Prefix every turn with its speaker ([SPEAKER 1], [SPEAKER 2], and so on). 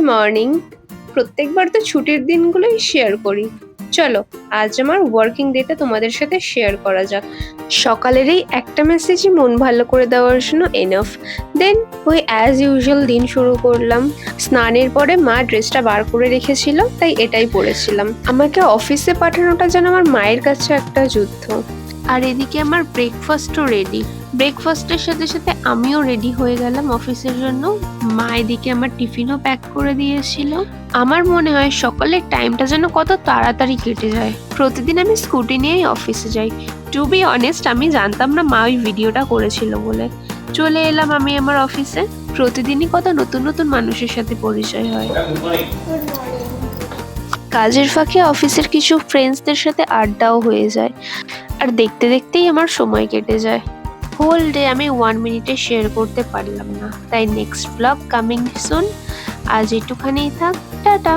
[SPEAKER 1] Morning. প্রত্যেকবার তো ছুটির দিনগুলোই শেয়ার করি। চলো, আজ আমার ওয়ার্কিং ডেটা তোমাদের সাথে শেয়ার করা যাক। সকালের এই একটা মেসেজই মন ভালো করে দেওয়ার জন্য এনাফ। দেন ওই অ্যাজ ইউজুয়াল দিন শুরু করলাম। স্নানের পরে মা ড্রেসটা বার করে রেখেছিল, তাই এটাই পরেছিলাম। আমাকে অফিসে পাঠানোটা যেন আমার মায়ের কাছে একটা যুদ্ধ। আর এদিকে আমার ব্রেকফাস্টও রেডি। ব্রেকফাস্টের সাথে সাথে আমিও রেডি হয়ে গেলাম অফিসের জন্য। মা এদিকে আমার টিফিনও প্যাক করে দিয়েছিল। আমার মনে হয় সকালের টাইমটা যেন কত তাড়াতাড়ি কেটে যায়। প্রতিদিন আমি স্কুটি নিয়েই অফিসে যাই। টু বি অনেস্ট, আমি জানতাম না মা ওই ভিডিওটা করেছিল বলে। চলে এলাম আমি আমার অফিসে। প্রতিদিনই কত নতুন নতুন মানুষের সাথে পরিচয় হয়। কাজের ফাঁকে অফিসের কিছু ফ্রেন্ডসদের সাথে আড্ডাও হয়ে যায়। আর দেখতে দেখতেই আমার সময় কেটে যায়। হোল ডে আমি 1 মিনিটে শেয়ার করতে পারলাম না, তাই নেক্সট ব্লগ কামিং সুন। আজ একটুখানি থাক, টাটা।